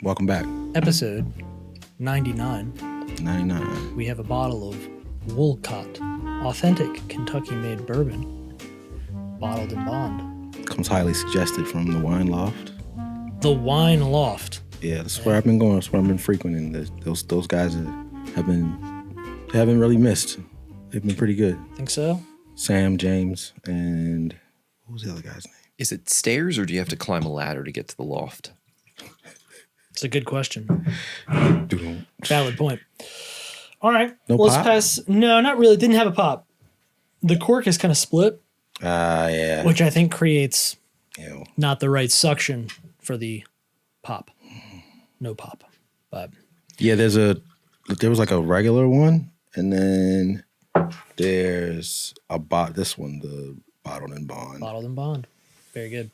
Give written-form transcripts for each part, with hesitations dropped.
Welcome back. Episode 99. 99. We have a bottle of Wolcott, authentic Kentucky-made bourbon, bottled in bond. Comes highly suggested from the Wine Loft. The Wine Loft. Yeah, that's where I've been going. That's where I've been frequenting. Those guys haven't really missed. They've been pretty good. Think so? Sam, James, and what was the other guy's name? Is it stairs or do you have to climb a ladder to get to the loft? It's a good question. Doodle. Valid point. All right. No let's pop? pass. No, not really. Didn't have a pop. The cork is kind of split, Yeah. which I think creates Ew. not the right suction for the pop. No pop. But Yeah, there was like a regular one, and then there's this one, the bottled in bond. bottled in bond. Very good.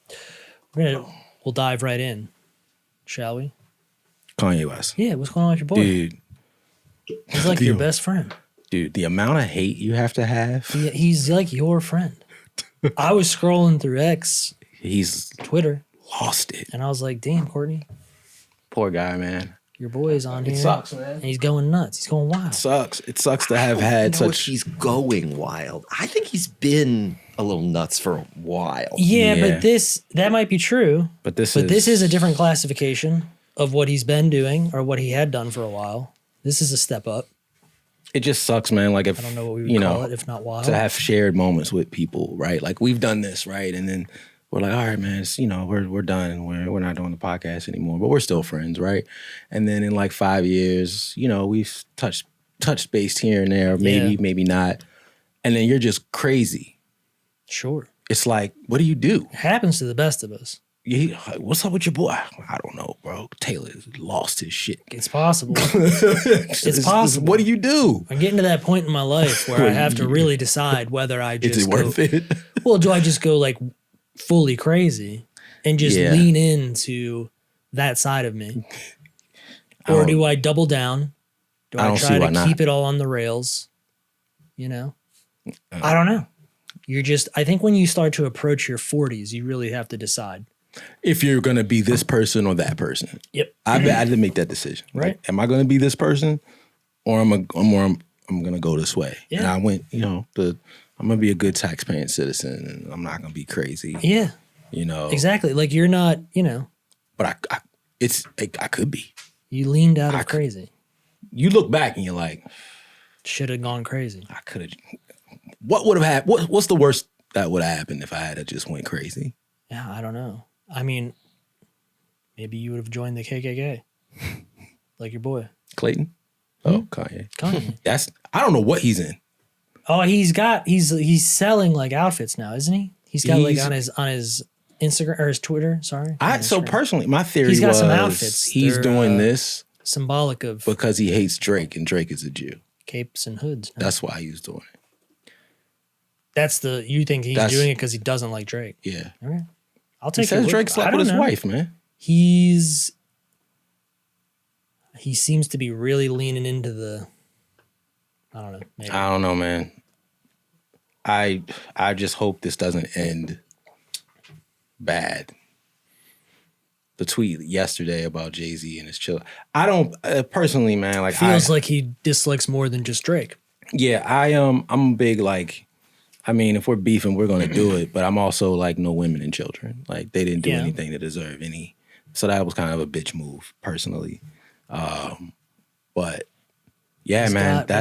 We'll dive right in, shall we? Kanye West. Yeah, what's going on with your boy? Dude, He's like your best friend. Dude, the amount of hate you have to have. He's like your friend. I was scrolling through X, He's Twitter, lost it. and I was like, damn, Courtney, Poor guy, man. your boy is on here. It sucks, man. And he's going nuts. He's going wild. It sucks to have had know if such. he's going wild. I think he's been a little nuts for a while. Yeah, Yeah. but that might be true. But this is a different classification of what he's been doing or what he had done for a while. This is a step up. It just sucks, man. Like if I don't know what we would call it, if not wild. to have shared moments with people, right? Like we've done this, right? And then we're like, all right, man, we're done. We're not doing the podcast anymore, but we're still friends, right? And then in like 5 years, we've touched base here and there, maybe not. And then you're just crazy. Sure. It's like, what do you do? It happens to the best of us. What's up with your boy? I don't know, bro. Taylor's lost his shit. It's possible. It's possible. What do you do? I'm getting to that point in my life where I have to really decide whether I just Is it worth it? Well, do I just go like fully crazy and just lean into that side of me? Or do I double down? Do I try to keep it all on the rails? I don't know. I think when you start to approach your 40s, you really have to decide. If you're going to be this person or that person. Yep. I had to make that decision. Right. Like, am I going to be this person or I'm going to go this way? Yeah. And I went, I'm going to be a good tax-paying citizen and I'm not going to be crazy. Yeah. Exactly. Like you're not, But I could be. you leaned out of crazy. You look back and you're like, Should have gone crazy. I could have. What would have happened? What's the worst that would have happened if I had just went crazy? Yeah, I don't know. I mean, maybe you would have joined the KKK, like your boy Clayton? Oh, Kanye. Kanye. I don't know what he's in. Oh, he's selling like outfits now, isn't he? He's got like on his Instagram or his Twitter. Sorry. So personally, my theory He's got was some outfits. He's They're, doing this symbolic of because he hates Drake and Drake is a Jew. capes and hoods. No? That's why he was doing it. You think he's doing it because he doesn't like Drake? Yeah. All right. I'll He take says it. Drake slept with his wife, man. He seems to be really leaning into the. I don't know. Maybe. I don't know, man. I just hope this doesn't end bad. The tweet yesterday about Jay-Z and his children. I don't personally, man. Like feels like he dislikes more than just Drake. Yeah, I'm big like. I mean, if we're beefing, we're gonna do it. But I'm also like no women and children. Like they didn't do anything to deserve any. So that was kind of a bitch move, personally. But yeah,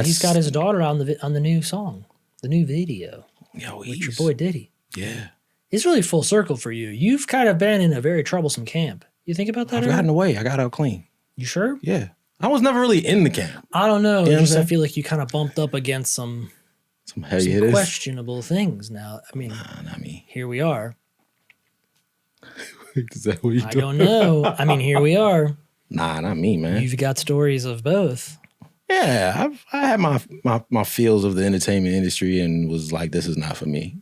he's got his daughter on the new song, the new video. Yo, with your boy Diddy. Yeah. It's really full circle for you. You've kind of been in a very troublesome camp. You think about that? I've gotten away. I got out clean. You sure? Yeah. I was never really in the camp. I don't know. You know I feel like you kind of bumped up against some heavy hitters. Questionable things now. I mean, not me. Here we are. Is that what you I don't know. I mean, here we are. Nah, not me, man. You've got stories of both. Yeah, I had my feels of the entertainment industry and was like, this is not for me.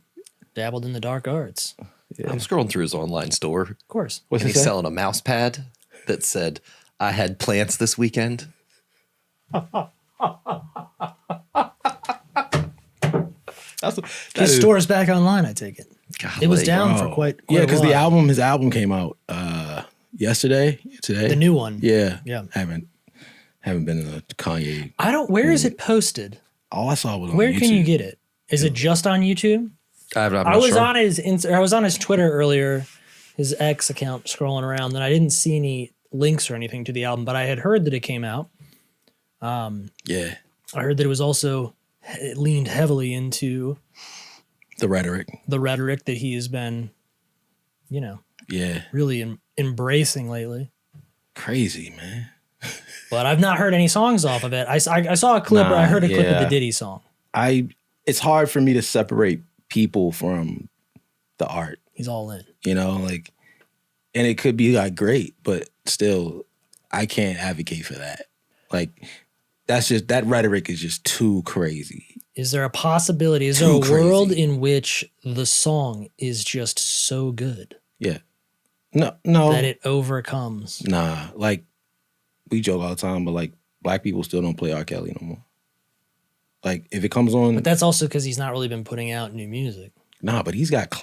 Dabbled in the dark arts. Yeah. I'm scrolling through his online store. Of course. And he's selling a mouse pad that said, I had plants this weekend. His store is back online, I take it. Golly, it was down for quite yeah, a because while. his album came out yesterday, today. The new one. Yeah. Yeah. Haven't been in a Kanye. Where is it posted? All I saw was on Where YouTube. can you get it? Is it just on YouTube? I'm not I was sure. I was on his Twitter earlier, his X account, scrolling around, and I didn't see any links or anything to the album, but I had heard that it came out. Yeah. I heard that it leaned heavily into The rhetoric. that he has been, Yeah. really embracing lately. Crazy, man. But I've not heard any songs off of it. I saw a clip, or I heard a clip of the Diddy song. It's hard for me to separate people from the art. He's all in. And it could be like great, but still, I can't advocate for that. Like, that rhetoric is just too crazy. Is there a possibility? Is there a world in which the song is just so good? Yeah. No. That it overcomes. Nah. Like, we joke all the time, but like, black people still don't play R. Kelly no more. Like, if it comes on. But that's also because he's not really been putting out new music. Nah, but he's got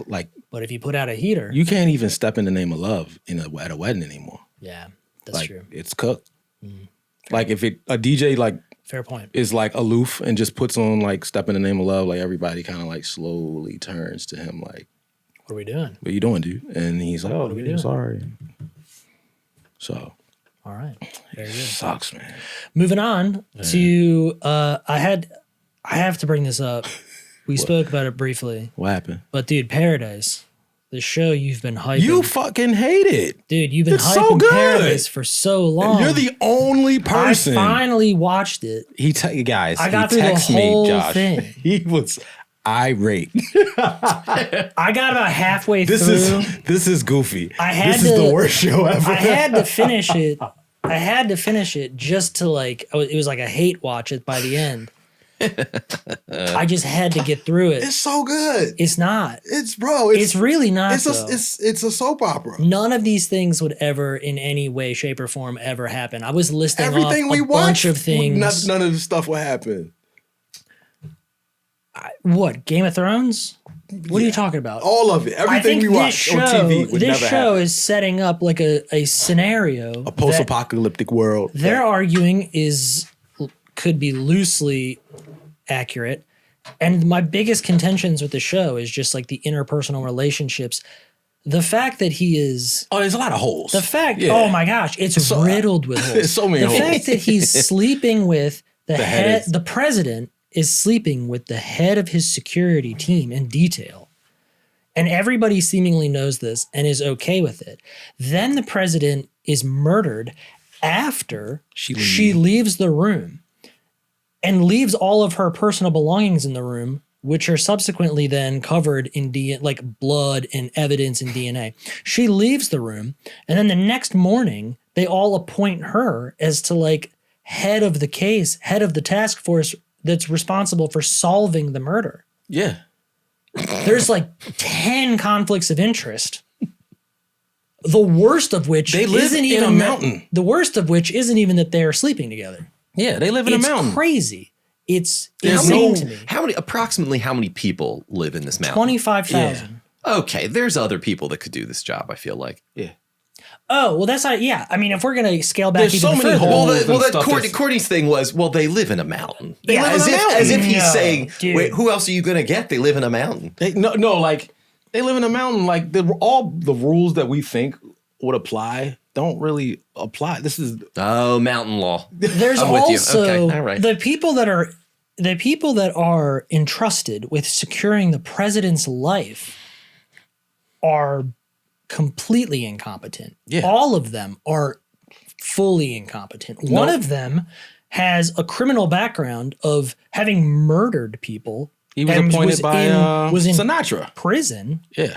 But if you put out a heater. You can't even step in the name of love at a wedding anymore. Yeah, that's true. It's cooked. Like, if a DJ fair point is like aloof and just puts on like Step in the Name of Love, like everybody kind of like slowly turns to him like, what are we doing? What are you doing, dude? And he's like, oh, dude, sorry. So. All right. Very good. Sucks, man. Moving on to, I have to bring this up. We spoke about it briefly. What happened? But dude, Paradise, the show you've been hyping. You fucking hate it. Dude, you've been hyping so good. Paradise for so long. You're the only person. I finally watched it. Guys, I got through the whole thing. He was irate. I got about halfway through. This is goofy. This is the worst show ever. I had to finish it just to it was like a hate watch it by the end. I just had to get through it. It's so good. It's not. It's really not. It's a soap opera. None of these things would ever, in any way, shape, or form, ever happen. I was listing everything off we bunch of things. None of the stuff will happen. What? Game of Thrones? What are you talking about? All of it. Everything we watch on TV would never happen. This show is setting up like a scenario. A post-apocalyptic world. They're arguing could be loosely accurate. And my biggest contentions with the show is just like the interpersonal relationships. The fact that he is... Oh, there's a lot of holes. Oh my gosh, it's riddled with holes. There's so many holes. The fact that he's sleeping with the president is sleeping with the head of his security team in detail. And everybody seemingly knows this and is okay with it. Then the president is murdered after she leaves the room and leaves all of her personal belongings in the room, which are subsequently then covered in blood and evidence and DNA. She leaves the room, and then the next morning, they all appoint her as to head of the case, head of the task force that's responsible for solving the murder. Yeah. There's 10 conflicts of interest. The worst of which isn't even a mountain. The worst of which isn't even that they're sleeping together. Yeah, they live in a mountain. It's crazy. It's insane to me. Approximately how many people live in this mountain? 25,000. Yeah. Okay, there's other people that could do this job, I feel like. Yeah. Oh, well, that's not, yeah. I mean, if we're going to scale back even further. Courtney's thing was, well, they live in a mountain. They live in a mountain. As if he's saying, dude. Wait, who else are you going to get? They live in a mountain. They live in a mountain. All the rules that we think would apply don't really apply. This is mountain law. There's I'm also with you. Okay, all right. the people that are entrusted with securing the president's life are completely incompetent. Yeah. All of them are fully incompetent. One of them has a criminal background of having murdered people. He was appointed by Sinatra. Prison. Yeah.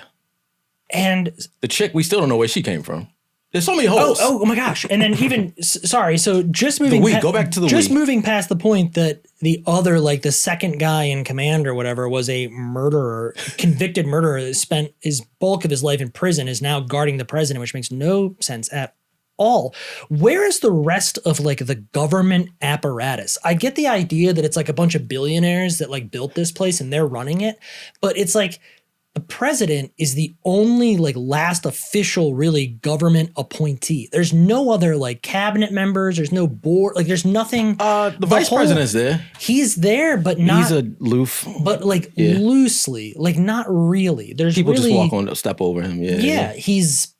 And the chick, we still don't know where she came from. There's so many holes. Oh my gosh. And then even, sorry, so just moving... go back to the Just moving past the point that the other, the second guy in command or whatever was a murderer, convicted murderer that spent his bulk of his life in prison, is now guarding the president, which makes no sense at all. Where is the rest of the government apparatus? I get the idea that it's a bunch of billionaires that built this place and they're running it, but it's the president is the only like last official really government appointee. There's no other like cabinet members. There's no board. Like there's nothing. The vice president's there. He's there, but not. He's aloof. But like loosely, like not really. There's people really, just walk on, step over him. Yeah. He's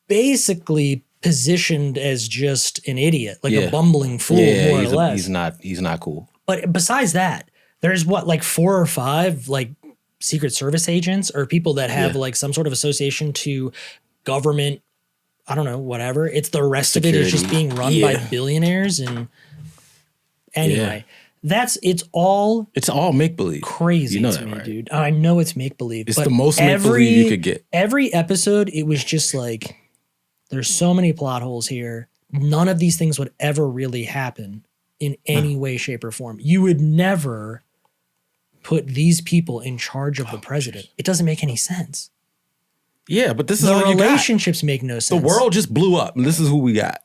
basically positioned as just an idiot, like a bumbling fool, more or less. He's not cool. But besides that, there's like 4 or 5 like Secret Service agents or people that have like some sort of association to government. I don't know, whatever. It's the rest Security. Of it is just being run by billionaires. And anyway, it's all make believe. Crazy to me, right? Dude. I know it's make believe. It's the most make believe you could get. Every episode, it was just like, there's so many plot holes here. None of these things would ever really happen in any way, shape, or form. You would never put these people in charge of the president. It doesn't make any sense. Yeah, but this is the all relationships make no sense. The world just blew up, and this is who we got.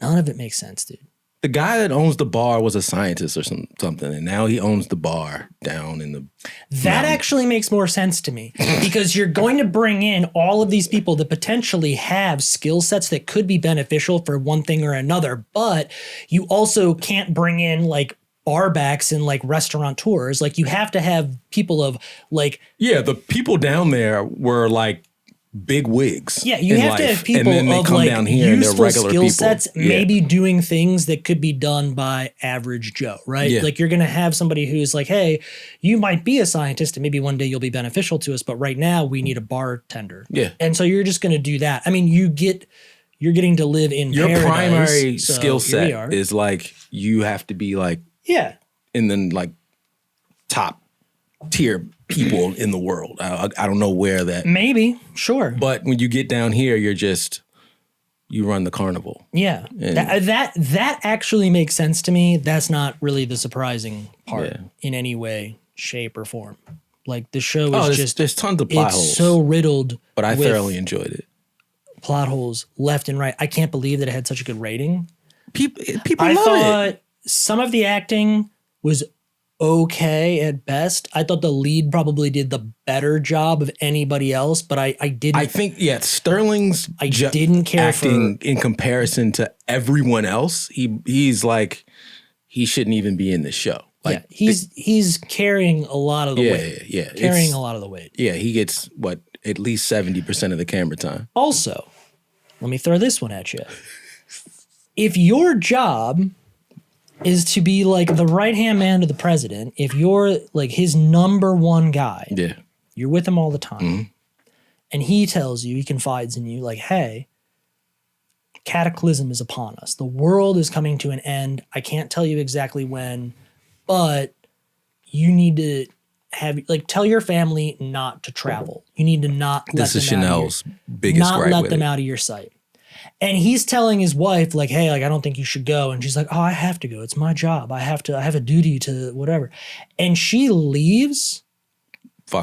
None of it makes sense, dude. The guy that owns the bar was a scientist or something, and now he owns the bar down in the That actually makes more sense to me because you're going to bring in all of these people that potentially have skill sets that could be beneficial for one thing or another, but you also can't bring in like barbacks and like restaurateurs. Like you have to have people of like the people down there were like big wigs. Yeah, you have to have people of like down here useful skill sets, maybe doing things that could be done by average Joe, right? Yeah. Like you're going to have somebody who's like, hey, you might be a scientist and maybe one day you'll be beneficial to us, but right now we need a bartender. Yeah. And so you're just going to do that. I mean, you're getting to live in your paradise, primary skill set is like you have to be like and then like top tier people in the world. I don't know where that maybe sure, but when you get down here, you run the carnival. Yeah, that actually makes sense to me. That's not really the surprising part in any way, shape, or form. Like the show is there's tons of plot holes. It's so riddled, but I thoroughly enjoyed it. Plot holes left and right. I can't believe that it had such a good rating. People I love thought it. Some of the acting was okay at best. I thought the lead probably did the better job of anybody else, but I didn't. I think Sterling's didn't care acting in comparison to everyone else. He's like he shouldn't even be in the show. Like he's carrying a lot of the weight. Yeah, carrying a lot of the weight. Yeah, he gets at least 70% of the camera time. Also, let me throw this one at you. If your job is to be like the right-hand man to the president, if you're like his number one guy, you're with him all the time, and he tells you, he confides in you like, hey, cataclysm is upon us. The world is coming to an end. I can't tell you exactly when, but you need to tell your family not to travel. You need to not let them out. This is Chanel's biggest gripe with it. Not let them out of your sight. And he's telling his wife, like, hey, like, I don't think you should go. And she's like, oh, I have to go. It's my job. I have a duty to whatever. And she leaves.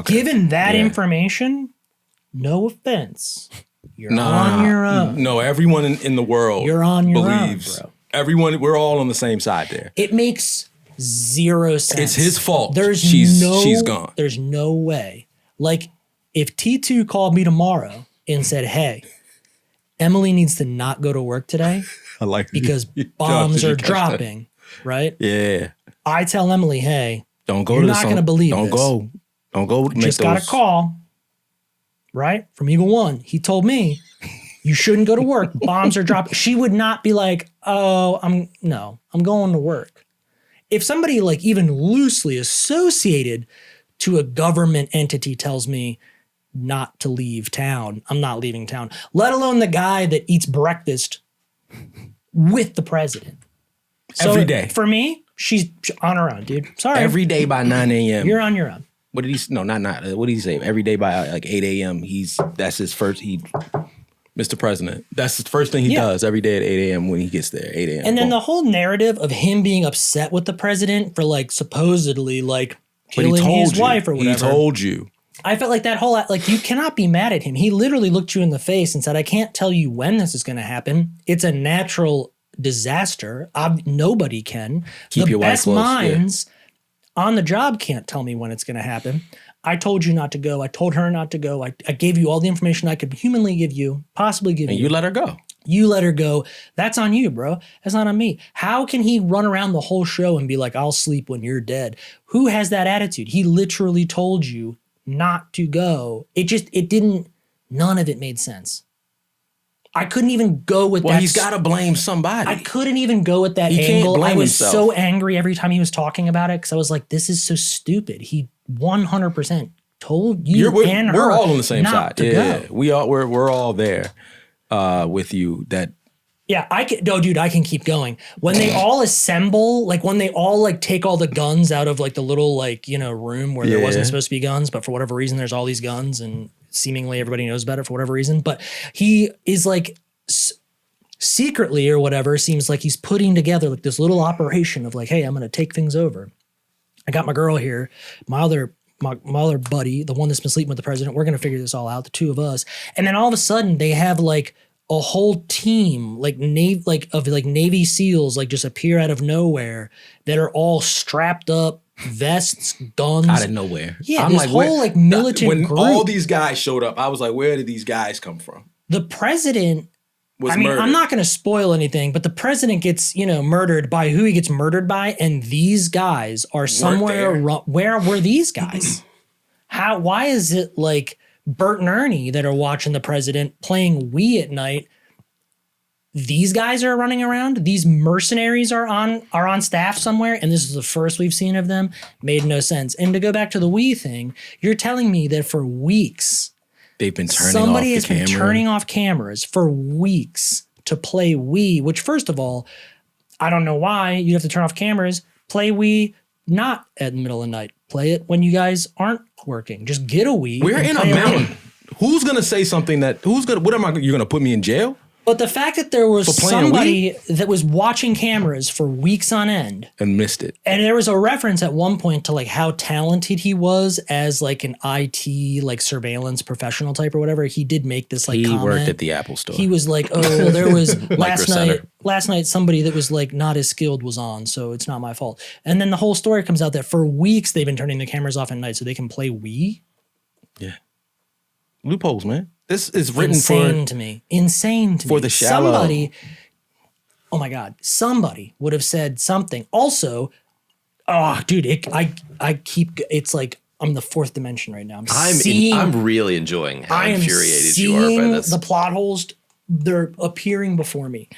Given that information, no offense. You're on your own. No, everyone in the world you're on your own, bro. Everyone, we're all on the same side there. It makes zero sense. It's his fault. She's gone. There's no way. Like, if T2 called me tomorrow and said, hey, Emily needs to not go to work today because bombs are dropping, right? Yeah. I tell Emily, hey, don't go. You're not going to believe this. Don't go. Just got a call, right, from Eagle One. He told me you shouldn't go to work. Bombs are dropping. She would not be like, oh, I'm going to work. If somebody like even loosely associated to a government entity tells me not to leave town, I'm not leaving town, let alone the guy that eats breakfast with the president. Every day. For me, she's on her own, dude. Sorry. Every day by 9 a.m. You're on your own. What did he, no, not, what did he say? Every day by like 8 a.m. That's his first, Mr. President. That's the first thing he does every day at 8 a.m. when he gets there, 8 a.m. And then the whole narrative of him being upset with the president for like supposedly like killing his wife or whatever. He told you. I felt like that whole, like, you cannot be mad at him. He literally looked you in the face and said, I can't tell you when this is going to happen. It's a natural disaster. Nobody can. Keep your wife close. The best minds on the job can't tell me when it's going to happen. I told you not to go. I told her not to go. I gave you all the information I could humanly give you, possibly give you. And you let her go. You let her go. That's on you, bro. That's not on me. How can he run around the whole show and be like, I'll sleep when you're dead? Who has that attitude? He literally told you not to go. None of it made sense. I couldn't even go with that. Well, he's got to blame somebody. I couldn't even go with that he angle. Can't blame I was himself. so angry every time he was talking about it because I was like, this is so stupid. He 100% told you and her. We're all on the same side. Go. We're all there with you. That yeah, I can keep going. When they all assemble, like when they all like take all the guns out of like the little like, room where there wasn't supposed to be guns, but for whatever reason there's all these guns and seemingly everybody knows about it for whatever reason. But he is like secretly or whatever, seems like he's putting together like this little operation of like, hey, I'm going to take things over. I got my girl here, my other buddy, the one that's been sleeping with the president. We're going to figure this all out, the two of us. And then all of a sudden they have like a whole team like Navy SEALs like just appear out of nowhere that are all strapped up, vests, guns. out of nowhere. Yeah, I'm this like, whole like militant when group. all these guys showed up, I was like, where did these guys come from? The president was murdered. I'm not going to spoil anything, but the president gets, murdered by who he gets murdered by, and these guys are somewhere. Where were these guys? Why is it like Bert and Ernie that are watching the president playing Wii at night? These guys are running around. These mercenaries are on staff somewhere, and this is the first we've seen of them. Made no sense. And to go back to the Wii thing, you're telling me that for weeks they've been turning somebody off has been turning off cameras for weeks to play Wii. Which, first of all, I don't know why you have to turn off cameras. Play Wii not at the middle of the night. Play it when you guys aren't working. Just get a Wii. We're in a mountain. Who's gonna say something that? You're gonna put me in jail? But the fact that there was somebody that was watching cameras for weeks on end and missed it. And there was a reference at one point to like how talented he was as like an IT like surveillance professional type or whatever. He did make this like comment. He worked at the Apple store. He was like, oh, well, there was last night somebody that was like not as skilled was on, so it's not my fault. And then the whole story comes out that for weeks they've been turning the cameras off at night so they can play Wii. Yeah. Loopholes, man. This is written insane to me. For the shallow. Somebody, oh my God, somebody would have said something. Also, dude, it's like I'm the fourth dimension right now. I'm really enjoying how infuriated you are by this. The plot holes, they're appearing before me.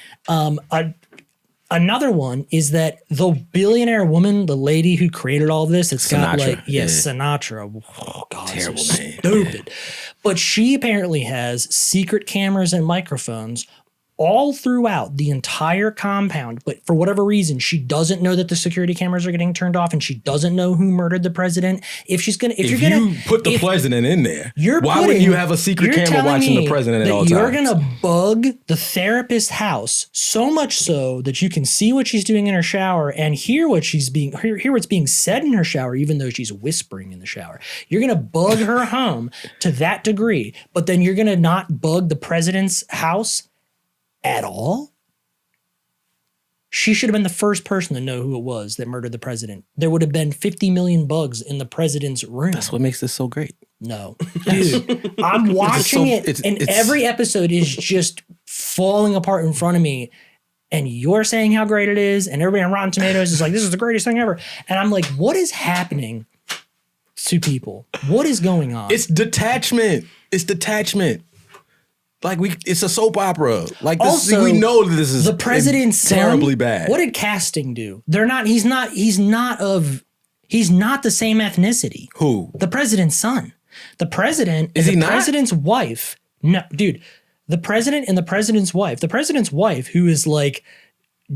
Another one is that the billionaire woman, the lady who created all this, Sinatra. Oh God, terrible so name. Stupid. But she apparently has secret cameras and microphones all throughout the entire compound. But for whatever reason, she doesn't know that the security cameras are getting turned off, and she doesn't know who murdered the president. If you put the president in there, why wouldn't you have a secret camera watching the president at all times? You're going to bug the therapist's house so much so that you can see what she's doing in her shower and hear what's being said in her shower, even though she's whispering in the shower. You're going to bug her home to that degree, but then you're going to not bug the president's house at all? She should have been the first person to know who it was that murdered the president. There would have been 50 million bugs in the president's room. That's what makes this so great. No. Dude, I'm watching and every episode is just falling apart in front of me. And you're saying how great it is, and everybody on Rotten Tomatoes is like, this is the greatest thing ever. And I'm like, what is happening to people? What is going on? It's detachment. Like it's a soap opera. Like this, also, we know that this is the president's terribly son, bad. What did casting do? He's not the same ethnicity. Who? The president's son. The president is the president's wife. No, dude. The president and the president's wife. The president's wife, who is like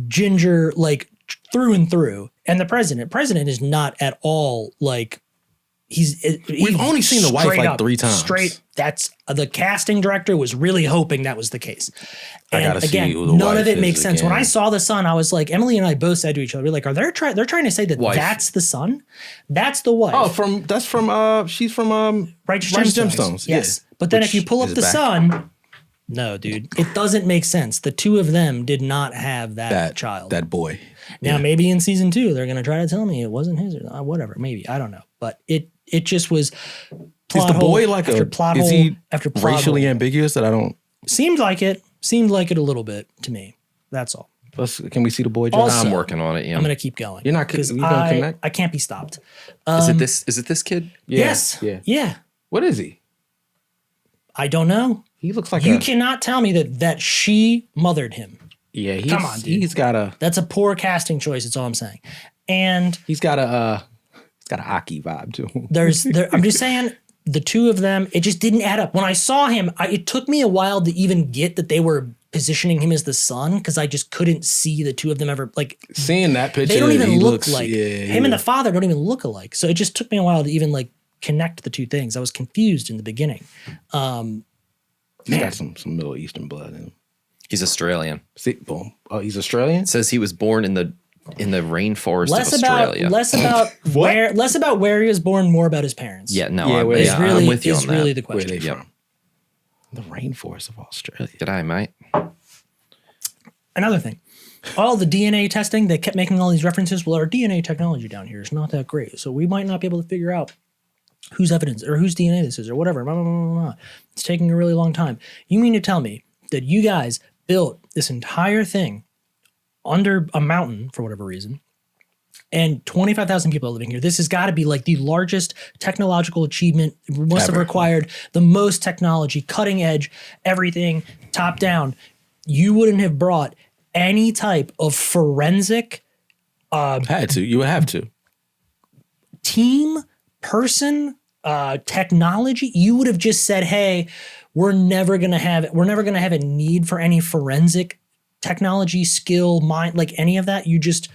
ginger, like through and through, and the president is not at all like. We've only seen the wife like 3 times. That's the casting director was really hoping that was the case. And again, none of it makes sense. When I saw the son, I was like, Emily and I both said to each other, we're like, they're trying to say that that's the son? That's the wife. Oh, she's from Righteous Gemstones. Yes. Yeah. But then if you pull up the son, no, dude, it doesn't make sense. The two of them did not have that child. That boy. Now, maybe in season 2, they're going to try to tell me it wasn't his or whatever. Maybe. I don't know. But it just was Is the boy like after plot is hole he after plot racially hole. ambiguous that I don't? Seemed like it a little bit to me. That's all. Can we see the boy, Joe? Also, I'm working on it. Yeah. I'm gonna keep going. You're not because you gonna connect? I can't be stopped. Is it this kid? Yeah, Yes. Yeah. What is he? I don't know. He looks like You cannot tell me that she mothered him. Yeah, Come on, dude. He's got a That's a poor casting choice. That's all I'm saying. And he's got an Aki vibe to him. I'm just saying the two of them, it just didn't add up. When I saw him, it took me a while to even get that they were positioning him as the son because I just couldn't see the two of them ever like Seeing that picture. they don't even he look looks, like yeah, him and the father don't even look alike. So it just took me a while to even like connect the two things. I was confused in the beginning. He's got some Middle Eastern blood in him. He's Australian. See, boom. Oh, he's Australian? It says he was born in the rainforest of Australia. Less about where he was born, more about his parents. Yeah, no, Yeah, I'm with you on that. really the Where are question. they from? The rainforest of Australia. G'day, mate. Another thing, all the DNA testing, they kept making all these references. Well, our DNA technology down here is not that great, so we might not be able to figure out whose evidence or whose DNA this is or whatever. Blah, blah, blah, blah. It's taking a really long time. You mean to tell me that you guys built this entire thing under a mountain for whatever reason, and 25,000 people are living here? This has got to be like the largest technological achievement. It must have required the most technology, cutting edge, everything, top down. You wouldn't have brought any type of forensic You would have to. team, person, technology. You would have just said, hey, we're never gonna have a need for any forensic technology, skill, mind, like any of that. You just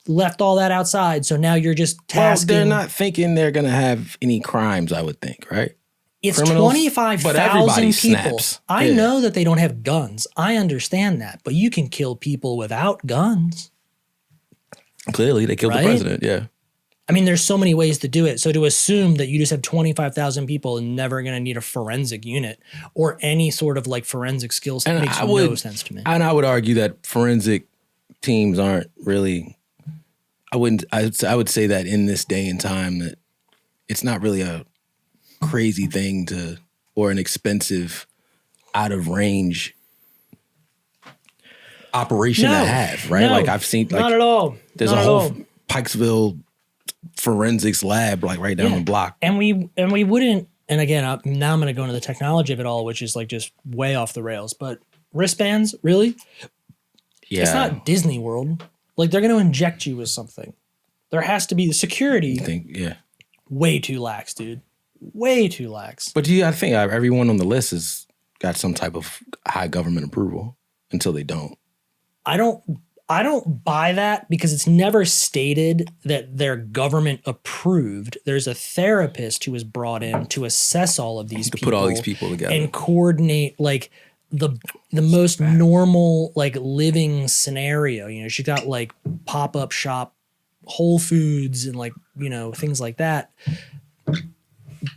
left all that outside. So now you're just tasking. Well, they're not thinking they're gonna have any crimes, I would think, right? It's Criminals, 25,000 but everybody people. snaps. I know that they don't have guns. I understand that, but you can kill people without guns. Clearly, they killed Right? the president. Yeah. I mean, there's so many ways to do it. So to assume that you just have 25,000 people and never going to need a forensic unit or any sort of like forensic skills makes no sense to me. And I would argue that forensic teams aren't really. I would say that in this day and time that it's not really a crazy thing or an expensive, out of range operation to have, right? No, like I've seen, like, not at all. There's Not a at whole all. Pikesville forensics lab, like right down the block. And we wouldn't. And again, now I'm going to go into the technology of it all, which is like just way off the rails. But wristbands, really? Yeah, It's not Disney World. Like they're going to inject you with something. There has to be the security. Way too lax, dude. Way too lax. But I think everyone on the list has got some type of high government approval until they don't. I don't buy that because it's never stated that they're government approved. There's a therapist who was brought in to assess all of these people. Put all these people together. And coordinate like the most normal like living scenario. You know, she got like pop-up shop Whole Foods and like, you know, things like that.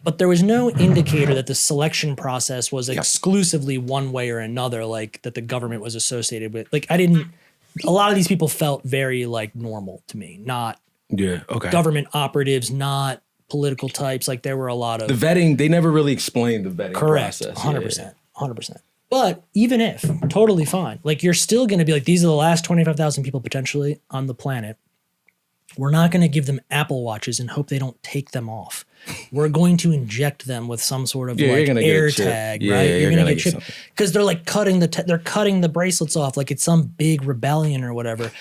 But there was no indicator that the selection process was exclusively one way or another, like that the government was associated with. Like a lot of these people felt very like normal to me, not government operatives, not political types. Like there were a lot of the vetting. They never really explained the vetting process. 100%. But even if totally fine, like you're still going to be like, these are the last 25,000 people potentially on the planet. We're not going to give them Apple Watches and hope they don't take them off. We're going to inject them with some sort of like air tag, right? You're going to get chipped because they're like cutting the bracelets off like it's some big rebellion or whatever.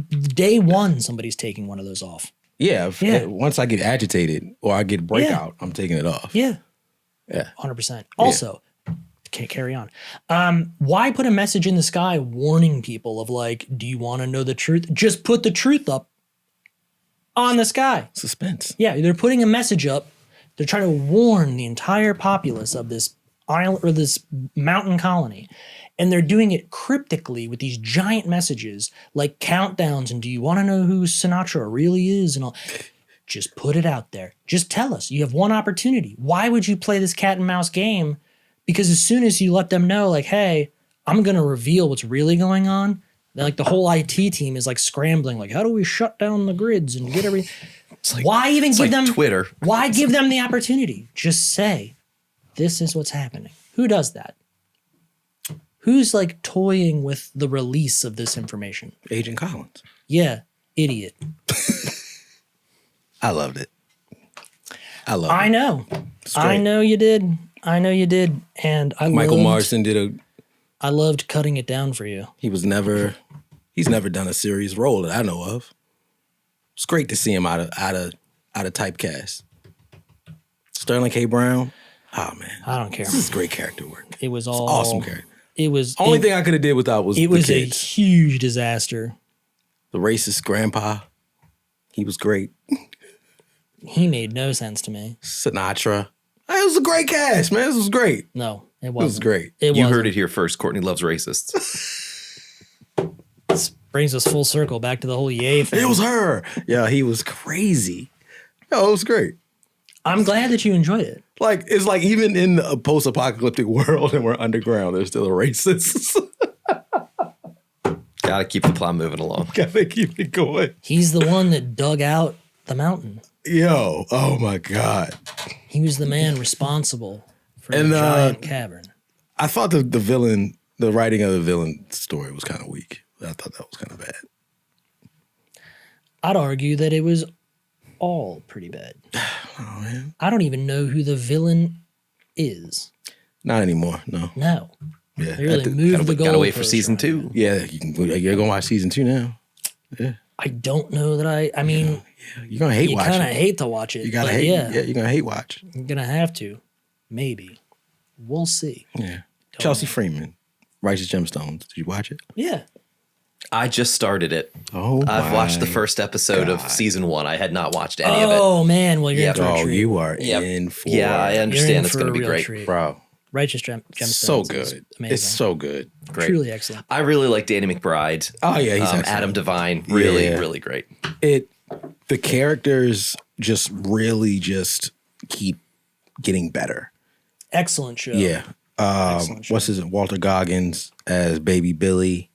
Day one, somebody's taking one of those off. Yeah. Once I get agitated or I get breakout, I'm taking it off. Yeah. 100%. Also, can't carry on. Why put a message in the sky warning people of like, do you want to know the truth? Just put the truth up on the sky. Suspense. Yeah, they're putting a message up. They're trying to warn the entire populace of this island or this mountain colony. And they're doing it cryptically with these giant messages like countdowns and do you want to know who Sinatra really is and all. Just put it out there. Just tell us. You have one opportunity. Why would you play this cat and mouse game? Because as soon as you let them know like, hey, I'm going to reveal what's really going on, like the whole IT team is like scrambling, like, how do we shut down the grids and get everything? Why even give them Twitter? Why give them the opportunity? Just say, this is what's happening. Who does that? Who's like toying with the release of this information? Agent Collins. Yeah, idiot. I loved it. I know. I know you did. And Michael Marsden did I loved cutting it down for you. he's never done a serious role that I know of. It's great to see him out of typecast. Sterling K. Brown. Oh man. I don't care. This is great character work. It was all Awesome character. It was Only thing I could have did without was it was the a kids. huge disaster. The racist grandpa. He was great. He made no sense to me. Sinatra. It was a great cast, man. This was great. No, it It wasn't. was great. You heard it here first. Courtney loves racists. This brings us full circle back to the whole Ye thing. It was her. Yeah, he was crazy. Yo, it was great. I'm glad that you enjoyed it. Like, it's like even in a post-apocalyptic world and we're underground, there's still a racist. Gotta keep the plot moving along. Gotta keep it going. He's the one that dug out the mountain. Yo, oh my God. He was the man responsible for And, the giant cavern. I thought the writing of the villain story was kind of weak. I thought that was kind of bad. I'd argue that it was all pretty bad. Oh, man. I don't even know who the villain is. Not anymore, no. No. Yeah. They really moved the goalpost. Gotta wait for season 2. Yeah, you're going to watch season 2 now. Yeah. I don't know that I mean, You're going to hate you watch kind of it. hate to watch it. You got to but hate. Yeah, You're going to hate watch. you're going to have to. Maybe. We'll see. Yeah. Chelsea Freeman, Righteous Gemstones. Did you watch it? Yeah. I just started it. Oh, I've watched the first episode of season 1. I had not watched any of it. Oh, man. Well, you're in for a Oh, treat. you are Yep. in for Yeah, I You're in understand it's for going a to be real great. treat. Bro, Righteous Gemstones. so is good. amazing. It's so good. Great. Truly excellent. I really like Danny McBride. Oh, yeah, he's excellent. Adam Devine. Really, Yeah. really great. The characters just really just keep getting better. Excellent show. Yeah. Excellent show. What's his Walter Goggins as Baby Billy.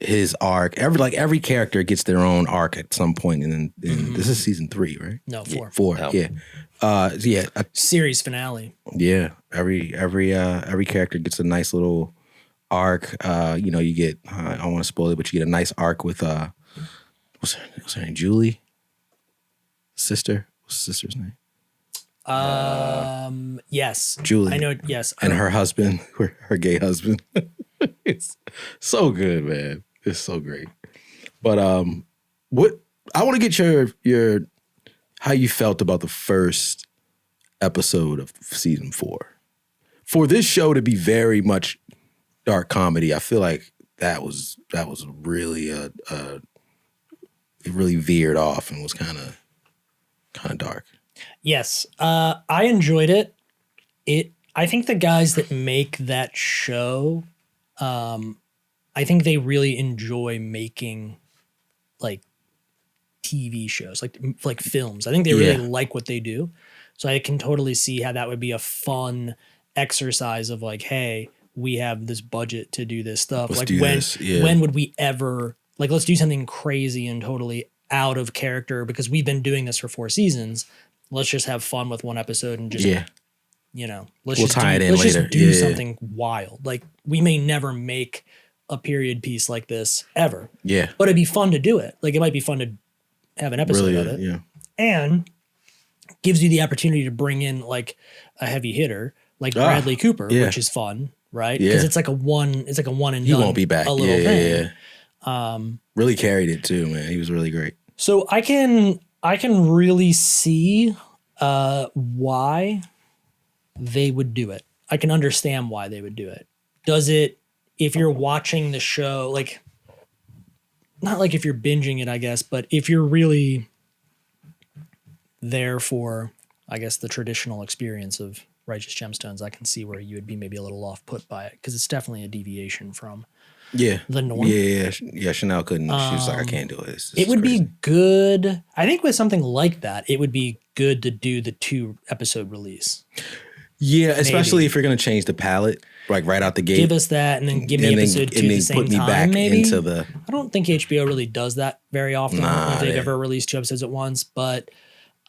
His arc. Every character gets their own arc at some point, and then this is season 3, right? No, 4. 4. Oh. Yeah. Series finale. Yeah. Every character gets a nice little arc. You get I don't want to spoil it, but you get a nice arc with what's her name? Julie? Sister? What's the sister's name? Yes. Julie. I know. Yes. And her husband, her gay husband. It's so good, man. It's so great. But what I want to get your how you felt about the first episode of season 4. For this show to be very much dark comedy, I feel like that was really it really veered off and was kind of dark. Yes. I enjoyed it. I think the guys that make that show, I think they really enjoy making like TV shows, like films. I think they really like what they do. So I can totally see how that would be a fun exercise of like, hey, we have this budget to do this stuff. Let's like do this. Yeah. when would we ever like let's do something crazy and totally out of character because we've been doing this for 4 seasons. Let's just have fun with one episode and just let's just do something wild. Like we may never make a period piece like this ever. Yeah. But it'd be fun to do it. Like it might be fun to have an episode of it. Yeah. And gives you the opportunity to bring in like a heavy hitter like Bradley Cooper, which is fun, right? Because it's like a one and done. He won't be back. A little thing. Really carried it too, man. He was really great. So I can really see why they would do it. I can understand why they would do it. Does it, if you're watching the show, like, not like if you're binging it, I guess, but if you're really there for, I guess, the traditional experience of Righteous Gemstones, I can see where you would be maybe a little off put by it because it's definitely a deviation from the norm. Yeah. Chanel couldn't. She was like, I can't do it. It would be good. I think with something like that, it would be good to do the 2-episode release. Yeah, especially if you're going to change the palette, like right out the gate. Give us that and then give me episode 2 at the same put me time, back maybe. into the... I don't think HBO really does that very often. I don't know if they've they- ever released 2 episodes at once, but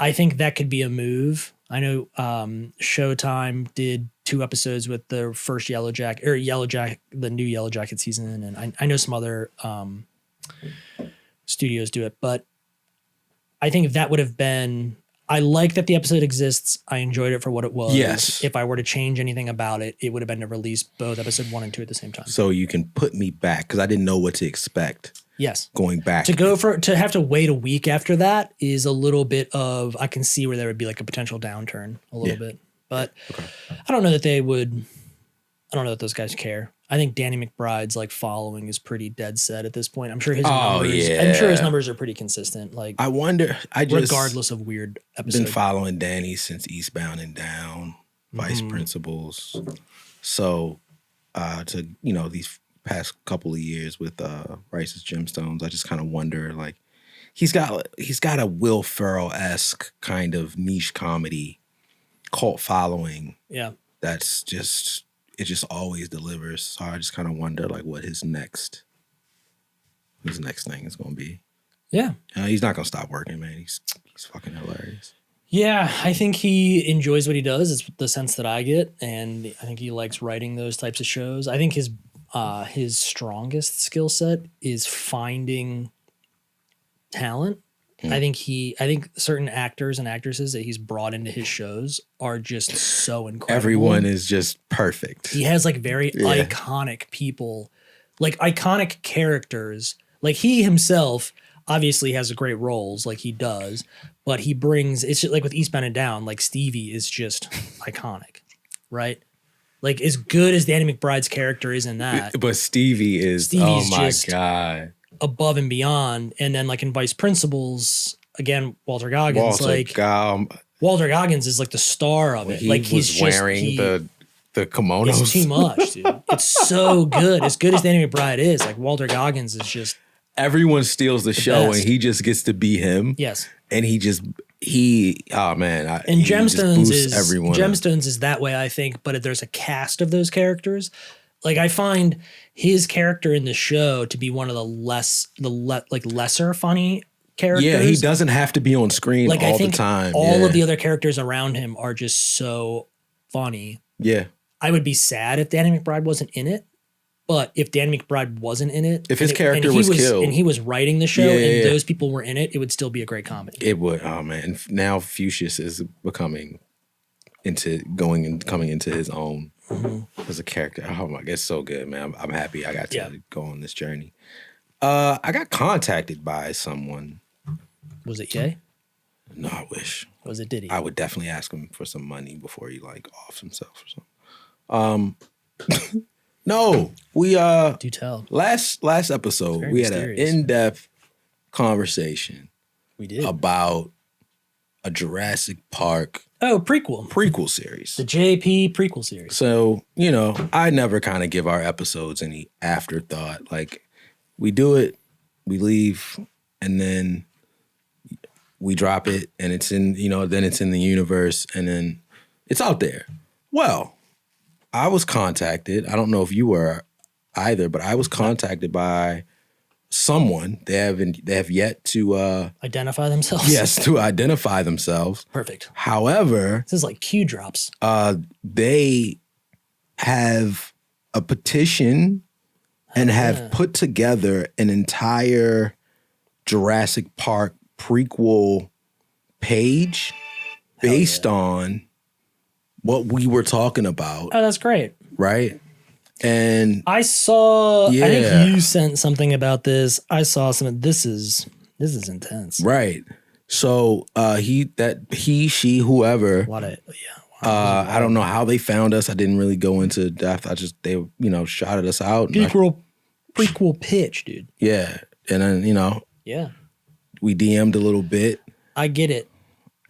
I think that could be a move. I know Showtime did 2 episodes with the first the new Yellow Jacket season, and I know some other studios do it, but I think that would have been. I like that the episode exists. I enjoyed it for what it was. Yes. If I were to change anything about it, it would have been to release both episode 1 and 2 at the same time. So you can put me back because I didn't know what to expect. Yes. Going back. To have to wait a week after that is a little bit of, I can see where there would be like a potential downturn a little bit. But I don't know that they would, I don't know that those guys care. I think Danny McBride's like following is pretty dead set at this point. I'm sure his numbers are pretty consistent. Like I wonder, regardless of weird episodes. Been following Danny since Eastbound and Down, Vice Principals. So to these past couple of years with Rice's Gemstones, I just kind of wonder, like, he's got a Will Ferrell-esque kind of niche comedy cult following. Yeah. That's just it just always delivers. So I just kind of wonder like what his next thing is going to be. Yeah. He's not going to stop working, man. He's fucking hilarious. Yeah, I think he enjoys what he does. It's the sense that I get, and I think he likes writing those types of shows. I think his strongest skill set is finding talent. I think certain actors and actresses that he's brought into his shows are just so incredible. Everyone is just perfect. He has like very iconic people, like iconic characters. Like he himself obviously has great roles, like he does, but he brings, it's just like with Eastbound and Down, like Stevie is just iconic, right? Like as good as Danny McBride's character is in that. But Stevie's oh my God. Above and beyond. And then like in Vice Principals, again, Walter Goggins Walter Goggins is like the star of it. Like he's wearing the kimonos. It's too much, dude. It's so good. As good as Danny McBride is, like Walter Goggins is just everyone steals the show best. And he just gets to be him. Yes. And oh man. And Gemstones is that way, I think, but there's a cast of those characters. Like I find his character in the show to be one of the lesser funny characters. Yeah, he doesn't have to be on screen like, all I think the time. All of the other characters around him are just so funny. Yeah. I would be sad if Danny McBride wasn't in it. But if Danny McBride wasn't in it, if his character was killed and he was writing the show and those people were in it, it would still be a great comedy. It would. Oh man. Now Fuchsius is coming into his own as a character. Oh my God, it's so good, man. I'm happy I got to go on this journey. I got contacted by someone. Was it Ye? No, I wish. Was it Diddy? I would definitely ask him for some money before he like offs himself or something. No, we do tell. Last episode we had an in-depth conversation. We did about a Jurassic Park prequel series, the JP prequel series. So I never kind of give our episodes any afterthought. Like we do it, we leave, and then we drop it, and it's in then it's in the universe, and then it's out there. Well, I was contacted. I don't know if you were either, but I was contacted by someone. They have yet to identify themselves. Yes, to identify themselves. Perfect. However, this is like Q drops. They have a petition and have put together an entire Jurassic Park prequel page based on what we were talking about. Oh, that's great. Right? And I saw, I think you sent something about this. I saw something. This is intense. Right. So she, whoever. I don't know how they found us. I didn't really go into depth. They shouted us out. Prequel pitch, dude. Yeah. And then, we DM'd a little bit. I get it.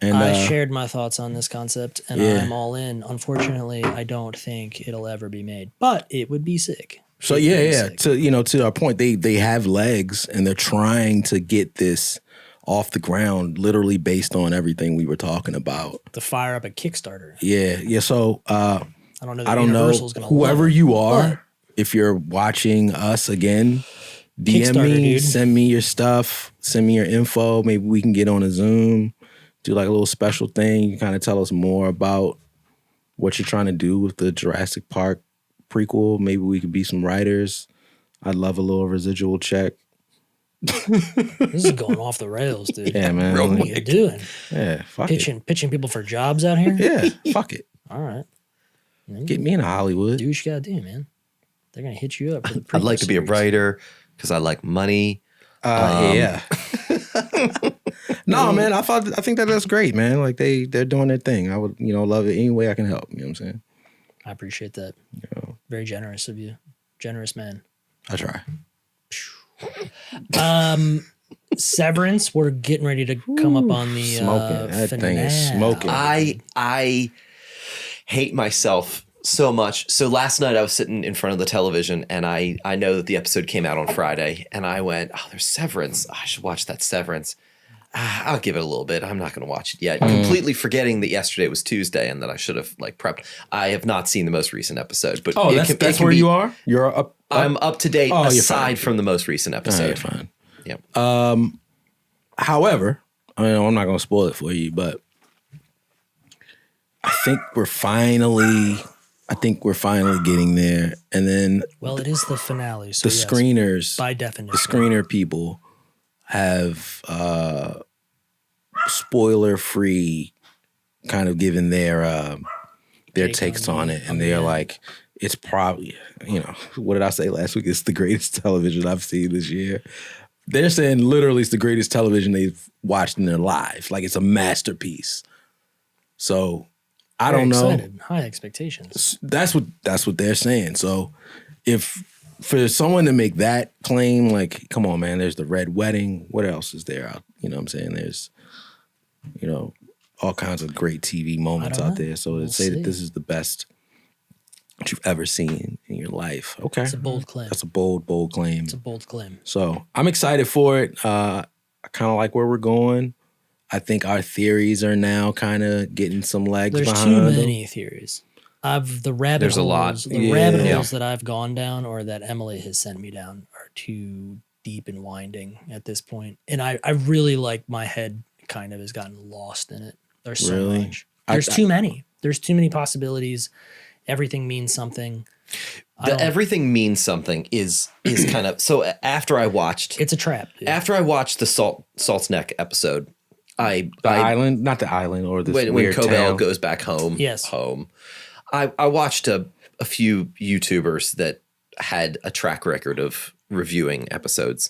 And I shared my thoughts on this concept, and I'm all in. Unfortunately, I don't think it'll ever be made, but it would be sick. So sick. To our point, they have legs, and they're trying to get this off the ground, literally based on everything we were talking about. To fire up a Kickstarter. Yeah. So I don't know. Whoever you are, if you're watching us again, DM me, send me your stuff, send me your info. Maybe we can get on a Zoom. do like a little special thing. You kind of tell us more about what you're trying to do with the Jurassic Park prequel. Maybe we could be some writers. I'd love a little residual check. This is going off the rails, dude. Yeah, man. Real What are quick. you doing? Yeah, fuck Pitching people for jobs out here? it. Yeah, fuck it. All right. Get me into Hollywood. Do what you gotta do, man. They're gonna hit you up for the I'd like to be a series. writer because I like money. Yeah. No, man. I think that's great, man. Like they're doing their thing. I would, love it any way I can help. You know what I'm saying? I appreciate that. Very generous of you. Generous man. I try. Severance, we're getting ready to come up on the Smoking. That thing is finale. smoking. I hate myself so much. So last night I was sitting in front of the television and I know that the episode came out on Friday and I went, oh, there's Severance. I should watch that Severance. I'll give it a little bit. I'm not going to watch it yet. Completely forgetting that yesterday was Tuesday and that I should have prepped. I have not seen the most recent episode, but that's where you are? You're up? I'm up to date you're aside from the most recent episode. You're fine. Yep. However, I'm not going to spoil it for you, but I think we're finally getting there. And then Well, it is the finale. So the yes, screeners, by definition. the screener people have spoiler-free kind of given their takes on it. And they're like, it's probably, what did I say last week? It's the greatest television I've seen this year. They're saying literally it's the greatest television they've watched in their lives. Like it's a masterpiece. So I don't know. Excited. High expectations. That's what they're saying. So if for someone to make that claim, like, come on, man, there's the Red Wedding. What else is there out? You know what I'm saying? There's, all kinds of great TV moments out there. So to say that this is the best that you've ever seen in your life. Okay. It's a bold claim. That's a bold claim. It's a bold claim. So I'm excited for it. I kind of like where we're going. I think our theories are now kind of getting some legs There's behind too them. many theories. The rabbit There's a lot. holes. The rabbit holes that I've gone down or that Emily has sent me down are too deep and winding at this point. And I really like my head kind of has gotten lost in it. There's so much. There's too many. There's too many possibilities. Everything means something. Everything means something is kind of so. After I watched, it's a trap. Dude. After I watched the Salt's Neck episode, not the island, or this when weird Cobell town. goes back home. Yes, home. I watched a few YouTubers that had a track record of reviewing episodes,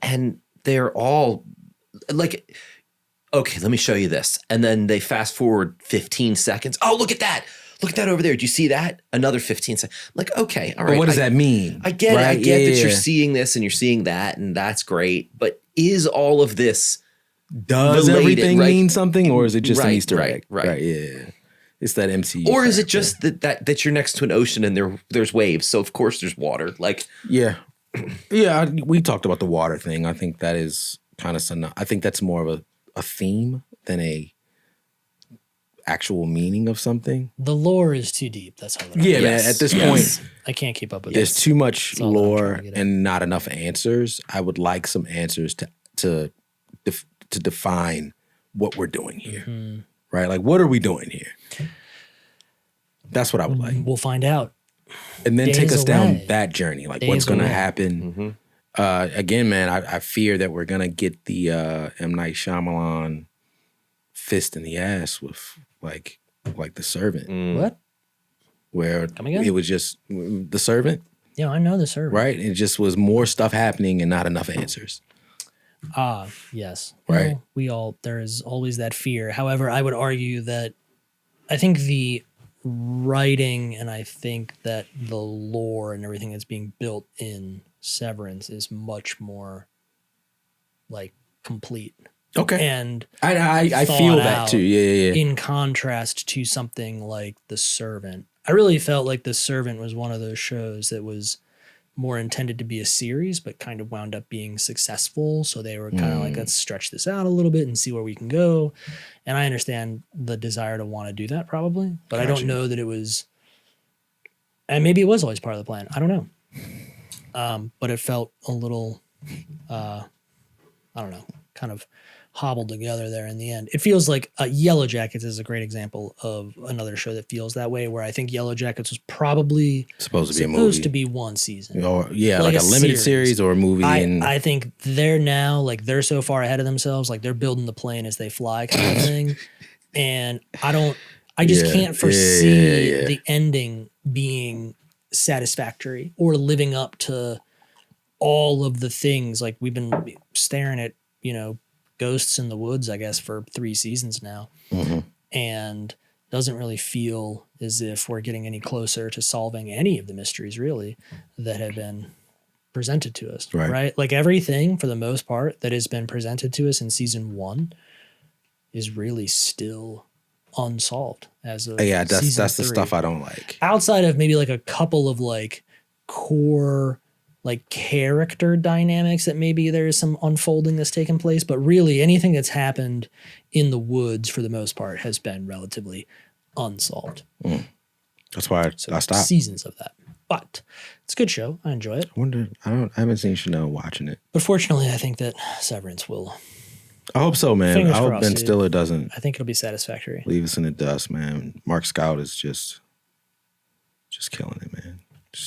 and they're all like, okay, let me show you this. And then they fast forward 15 seconds. Oh, look at that. Look at that over there. Do you see that? Another 15 seconds. I'm like, okay, all right. But what does that mean? I get it. I get that you're seeing this and you're seeing that, and that's great. But is all of this does related, everything right? mean something, or is it just an Easter egg? Right. Yeah. It's that MCU. Or is it just that you're next to an ocean and there's waves, so of course there's water? Like, yeah. We talked about the water thing. I think that is kind of I think that's more of a theme than a actual meaning of something. The lore is too deep. That's how. Yeah, man. At this point, I can't keep up with there's too much lore to and not enough answers. I would like some answers to define what we're doing here. Mm-hmm. Right? Like, what are we doing here? That's what I would like. We'll find out. And then Days take us down away. that journey. Like, Days what's going to away. happen? Again, man, I fear that we're going to get the M. Night Shyamalan fist in the ass with like The Servant. What? Where it was just The Servant. Yeah, I know The Servant. Right? It just was more stuff happening and not enough answers. Yes. Right. Well, there is always that fear. However, I would argue that I think the writing and I think that the lore and everything that's being built in Severance is much more like complete. Okay. And I feel that too. Yeah. In contrast to something like The Servant. I really felt like The Servant was one of those shows that was more intended to be a series, but kind of wound up being successful. So they were kind of like, let's stretch this out a little bit and see where we can go. And I understand the desire to want to do that probably, but I don't know that it was, and maybe it was always part of the plan. I don't know. But it felt a little, I I don't know, kind of hobbled together there in the end. It feels like Yellow Jackets is a great example of another show that feels that way, where I think Yellow Jackets was probably supposed to be one season. Or like a limited series or a movie. I think they're now, like, they're so far ahead of themselves, like they're building the plane as they fly kind of thing. And I just can't foresee the ending being satisfactory or living up to all of the things. Like, we've been staring at, Ghosts in the Woods, I guess, for 3 seasons now. Mm-hmm. And doesn't really feel as if we're getting any closer to solving any of the mysteries, really, that have been presented to us. Right? Like, everything, for the most part, that has been presented to us in season 1 is really still unsolved as of that's season the 3. stuff I don't like. Outside of maybe like a couple of like core like character dynamics that maybe there is some unfolding that's taken place, but really anything that's happened in the woods for the most part has been relatively unsolved. That's why I stopped. Seasons of that. But it's a good show. I enjoy it. I haven't seen Chanel watching it. But fortunately, I think that Severance will. I hope so, man. Fingers I hope crossed, Ben Stiller doesn't. I think it'll be satisfactory. Leave us in the dust, man. Mark Scout is just killing it, man.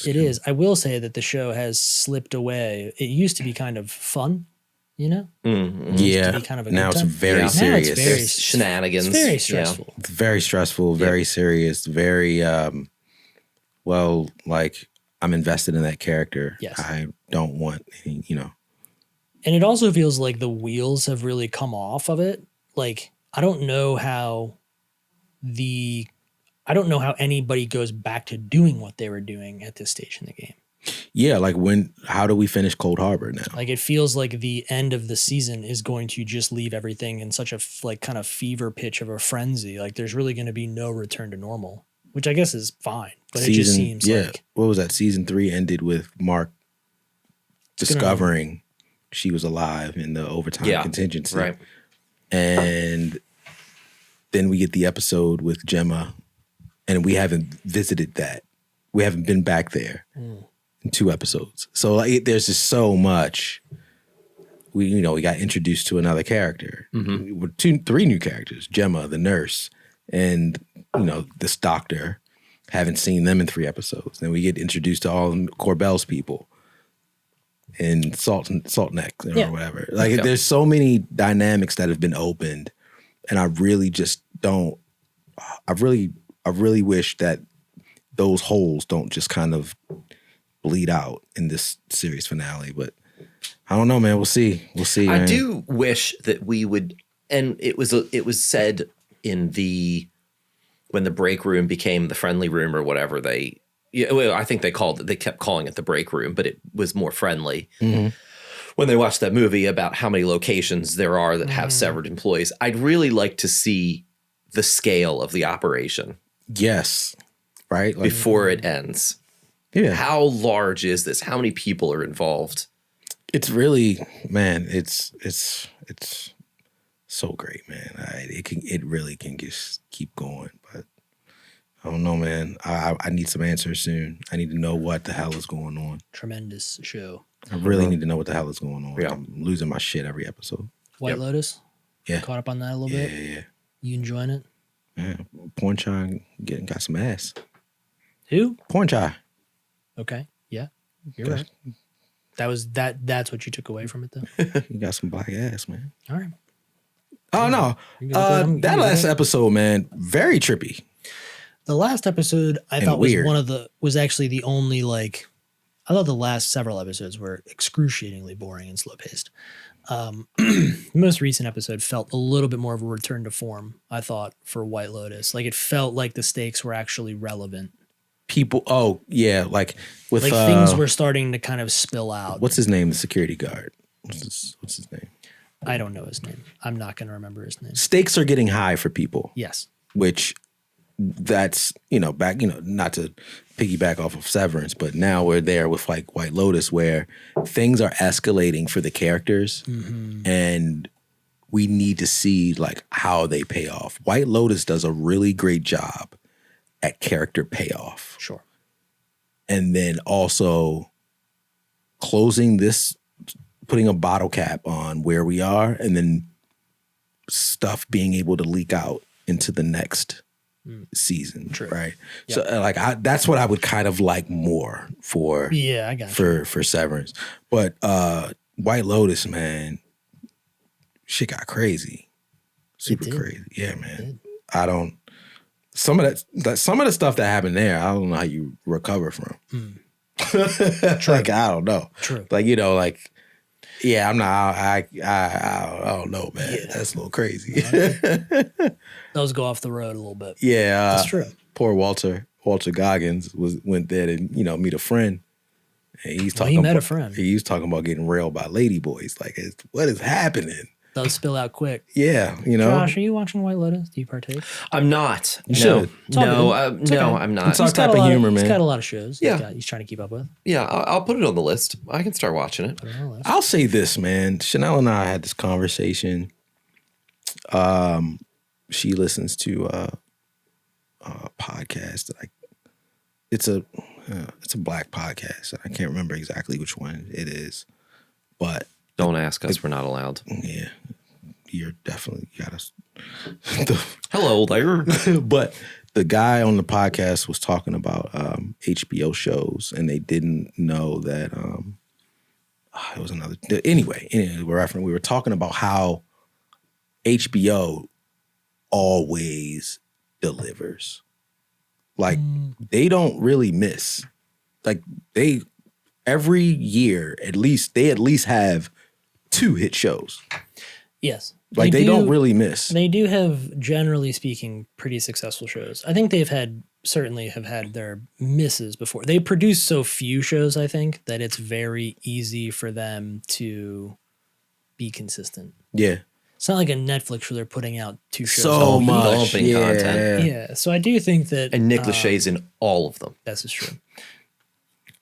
It is. I will say that the show has slipped away. It used to be kind of fun, Mm-hmm. Yeah. To be kind of a now good it's time. very Now serious. it's very shenanigans. It's very stressful. Yeah. It's very stressful, very serious, very like I'm invested in that character. Yes. I don't want any, And it also feels like the wheels have really come off of it. Like, I don't know how anybody goes back to doing what they were doing at this stage in the game. Yeah, like how do we finish Cold Harbor now? Like, it feels like the end of the season is going to just leave everything in such a kind of fever pitch of a frenzy. Like, there's really going to be no return to normal, which I guess is fine. But it just seems like... What was that? Season 3 ended with Mark discovering she was alive in the overtime contingency. Right. And then we get the episode with Gemma, and we haven't visited that. We haven't been back there in 2 episodes. So like, there's just so much. We got introduced to another character. Mm-hmm. 3 new characters: Gemma, the nurse, and this doctor. Haven't seen them in 3 episodes. Then we get introduced to all Corbell's people and Salt Neck or whatever. Like, there's so many dynamics that have been opened, and I really just don't. I really wish that those holes don't just kind of bleed out in this series finale. But I don't know, man. We'll see. Man. I do wish that we would, and it was said in when the break room became the friendly room or whatever I think they kept calling it the break room, but it was more friendly. Mm-hmm. When they watched that movie about how many locations there are that have severed employees, I'd really like to see the scale of the operation. Yes. Right. Like, before it ends. Yeah. How large is this? How many people are involved? It's really, man, it's so great, man. It really can just keep going, but I don't know, man. I need some answers soon. I need to know what the hell is going on. Tremendous show. I really need to know what the hell is going on. Yeah. I'm losing my shit every episode. White Lotus? Yeah. Caught up on that a little bit? Yeah. You enjoying it? Yeah. Porn Chai got some ass. Who? Porn Chai. Okay. Yeah. You're right. That's what you took away from it, though? You got some black ass, man. All right. Oh, no. That last episode, man, very trippy. The last episode I thought was actually the only, like, I thought the last several episodes were excruciatingly boring and slow paced. The most recent episode felt a little bit more of a return to form, I thought, for White Lotus. Like, it felt like the stakes were actually relevant. Like with things were starting to kind of spill out. What's his name? The security guard. What's his name? I don't know his name. I'm not going to remember his name. Stakes are getting high for people. Yes. Which that's, back, not to piggyback off of Severance, but now we're there with like White Lotus where things are escalating for the characters and we need to see like how they pay off. White Lotus does a really great job at character payoff. Sure. And then also closing this putting a bottle cap on where we are, and then stuff being able to leak out into the next season. True. Right. Yep. So like that's what I would kind of like more for. Yeah, I got for Severance. But White Lotus, man, shit got crazy. Super crazy. Yeah, man. I don't. Some of the stuff that happened there, I don't know how you recover from. Like I don't know. True. Like yeah, I'm not. I don't know, man. Yeah. That's a little crazy. Those go off the road a little bit. Yeah, that's true. Poor Walter Goggins went there to meet a friend. And he's talking. He met a friend. He was talking about getting railed by ladyboys. Like, what is happening? Those spill out quick. Yeah, Josh, are you watching White Lotus? Do you partake? I'm not. You should. No, I'm not. It's our type of humor, man. He's got a lot of shows. Yeah, he's trying to keep up with. Yeah, I'll put it on the list. I can start watching it. I'll say this, man. Chanel and I had this conversation. She listens to a podcast. It's a black podcast. I can't remember exactly which one it is, but. Don't ask us. We're not allowed. Yeah. You're definitely got us. Hello there. But the guy on the podcast was talking about HBO shows, and they didn't know that it was another. Anyway, we were talking about how HBO always delivers. Like they don't really miss. Like every year they at least have 2 hit shows. Yes. Like they don't really miss. They do have, generally speaking, pretty successful shows. I think certainly have had their misses before. They produce so few shows, I think, that it's very easy for them to be consistent. Yeah. It's not like a Netflix where they're putting out 2 shows. So much content. Yeah. So I do think that... And Nick Lachey's in all of them. This is true.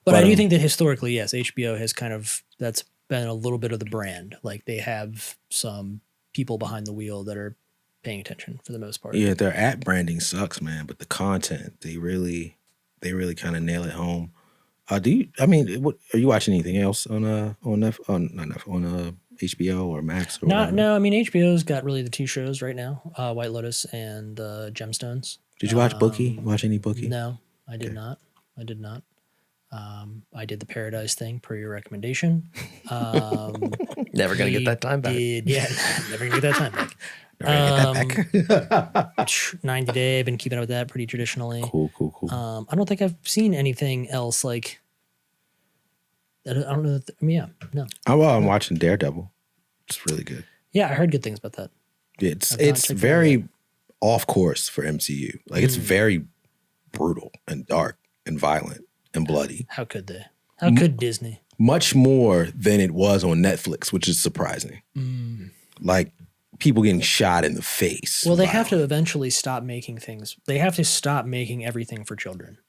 But I do think that historically, yes, HBO has that's been a little bit of the brand. Like they have some people behind the wheel that are paying attention for the most part. Yeah, their app branding sucks, man, but the content, they really kind of nail it home. Are you watching anything else on HBO or Max or whatever? No, I mean HBO's got really the 2 shows right now, White Lotus and Gemstones. Did you watch Bookie? Watch any Bookie? No, I did not. I did the Paradise thing per your recommendation. Never gonna get that time back. Never gonna get that time back. Never gonna get that back. 90 Day. I've been keeping up with that pretty traditionally. Cool. I don't think I've seen anything else like. I don't know. No. I'm watching Daredevil. It's really good. Yeah, I heard good things about that. It's very off course for MCU. Like it's very brutal and dark and violent and bloody. How could they? How could Disney? Much more than it was on Netflix, which is surprising. Like people getting shot in the face. Well, they have to eventually stop making things. They have to stop making everything for children.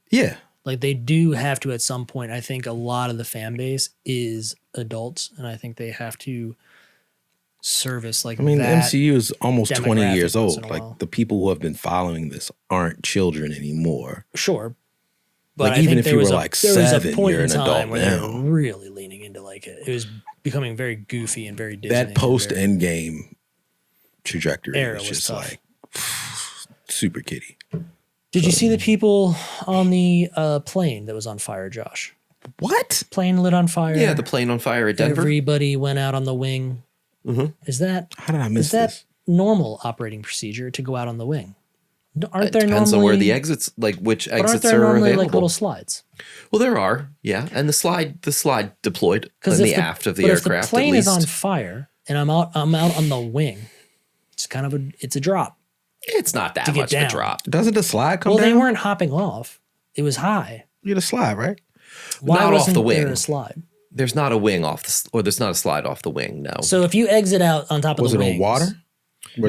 Yeah. Like they do have to at some point. I think a lot of the fan base is adults, and I think they have to service the MCU is almost 20 years old. Like the people who have been following this aren't children anymore. Sure. But like even if you were like 7, you're an adult where now. They were really leaning into it. It was becoming very goofy and very Disney. That post Endgame trajectory was just tough. Like super kiddie. Did you see the people on the plane that was on fire, Josh? What? Plane lit on fire. Yeah, the plane on fire at Denver. Everybody went out on the wing. Mm-hmm. How did I miss this? Is that normal operating procedure to go out on the wing? It depends on where the exits, like which exits are normally available. Little slides? Well, there are, yeah, and the slide deployed in the aft of the aircraft. If the plane is on fire and I'm out on the wing, it's kind of it's a drop. It's not that much of a drop. Doesn't the slide come down? Well, they weren't hopping off. It was high. You get a slide, right? Why not wasn't off the wing. there a slide? There's not a wing or there's not a slide off the wing. No. So if you exit out on top of the wings, was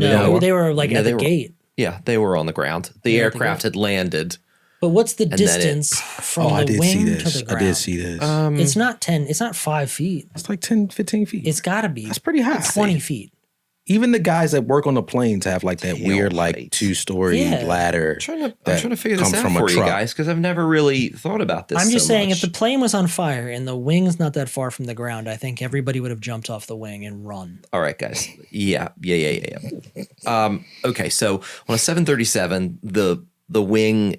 it on water? They were at the gate. Yeah, they were on the ground. The aircraft had landed. But what's the distance from the wing to the ground? I did see this. It's not 10. It's not 5 feet. It's like 10, 15 feet. It's got to be. That's pretty high. 20 feet. Even the guys that work on the planes have like that weird like 2-story ladder. I'm trying to figure this out for you guys because I've never really thought about this. I'm just saying, if the plane was on fire and the wing's not that far from the ground, I think everybody would have jumped off the wing and run. All right, guys. Yeah. Okay, so on a 737, the wing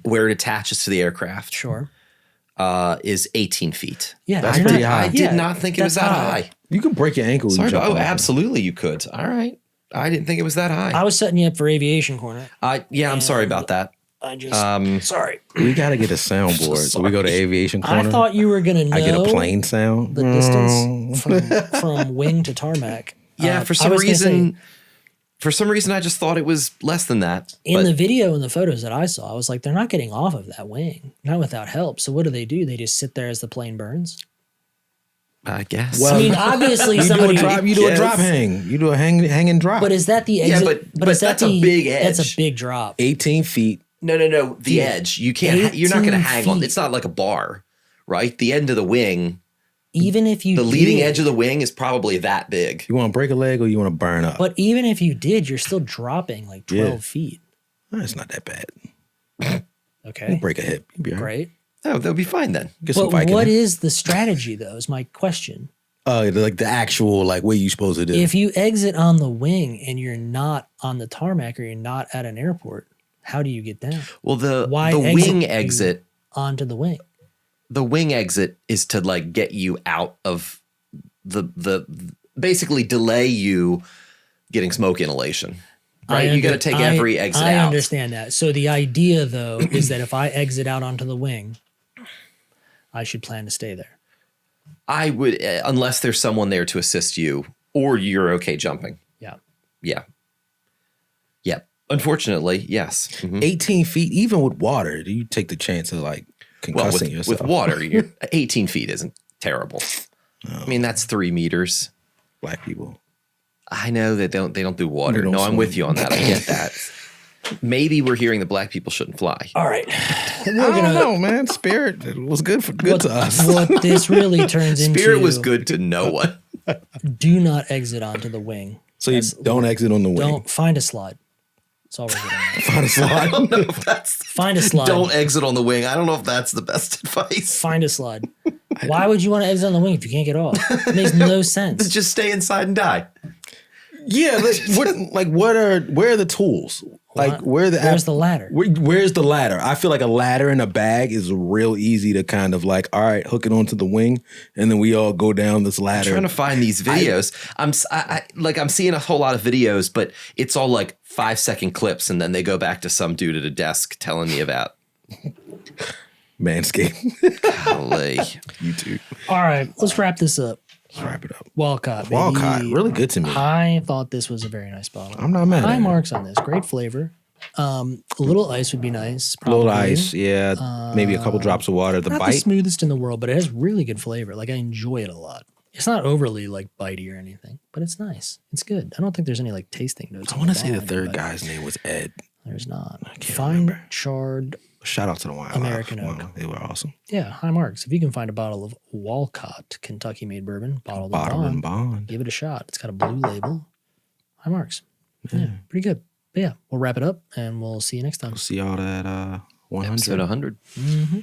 where it attaches to the aircraft, is 18 feet. Yeah, that's pretty high. I did not think it was that high. You could break your ankle. Absolutely, you could. All right. I didn't think it was that high. I was setting you up for aviation corner. I'm sorry about that. I just sorry. We got to get a soundboard. So we go to aviation corner. I thought you were gonna know. I get a plane sound. The distance from wing to tarmac. Yeah, for some reason. For some reason, I just thought it was less than that. In the video and the photos that I saw, I was like, they're not getting off of that wing, not without help. So what do? They just sit there as the plane burns? I guess. Well, I mean, obviously, you do a drop hang. You do a hang and drop. But is that the exit? Yeah, but that's a big edge. That's a big drop. 18 feet. No. The edge. You can't. You're not going to hang on. It's not like a bar, right? The end of the wing. Even if you the leading edge of the wing is probably that big. You want to break a leg or you want to burn up? But even if you did, you're still dropping like 12 feet. That's not that bad. Okay. We'll break a hip. You'll be all right. Great. Oh, they'll be fine then. But what is the strategy, though, is my question. Like the actual, like, what you supposed to do. If you exit on the wing and you're not on the tarmac or you're not at an airport, how do you get down? Well, the wing exit onto the wing. The wing exit is to like get you out of the basically delay you getting smoke inhalation. Right? You got to take every exit out. I understand that. So the idea, though, is that if I exit out onto the wing, I should plan to stay there. I would, unless there's someone there to assist you or you're okay jumping. Yeah. Unfortunately, yes. Mm-hmm. 18 feet, even with water, do you take the chance of like concussing yourself? With water, 18 feet isn't terrible. No. I mean, that's 3 meters. Black people. I know they don't do water. No, I'm with you on that. I get that. Maybe we're hearing that black people shouldn't fly. All right. I don't know, man. Spirit was good to us. What this really turns into. Spirit was good to no one. Do not exit onto the wing. So you don't exit on the wing. Don't find a slide. That's all we're getting. Find a slide. I don't know if that's. Find a slide. Don't exit on the wing. I don't know if that's the best advice. Find a slide. Why would you want to exit on the wing if you can't get off? It makes no sense. Just stay inside and die. Yeah, where are the tools? Like where's the ladder? Where's the ladder? I feel like a ladder in a bag is real easy to kind of like, all right, hook it onto the wing, and then we all go down this ladder. I'm trying to find these videos. I'm seeing a whole lot of videos, but it's all like 5-second clips, and then they go back to some dude at a desk telling me about Manscaped. Golly, YouTube. All right, let's wrap this up. Let's wrap it up. Wolcott, baby. Wolcott, really good to me. I thought this was a very nice bottle. I'm not mad. High marks on this. Great flavor. A little ice would be nice. Probably. A little ice, yeah. Maybe a couple drops of water. Not the smoothest in the world, but it has really good flavor. Like I enjoy it a lot. It's not overly like bitey or anything, but it's nice. It's good. I don't think there's any like tasting notes. I want to say the third guy's name was Ed. There's not. I can't Fine remember. Charred. Shout out to the Wine American Oak. Wow, they were awesome. Yeah, high marks. If you can find a bottle of Wolcott Kentucky made bourbon, bottled and bond, give it a shot. It's got a blue label. High marks. Yeah, pretty good. But yeah, we'll wrap it up and we'll see you next time. We'll see y'all at 100. Episode 100. Mm-hmm.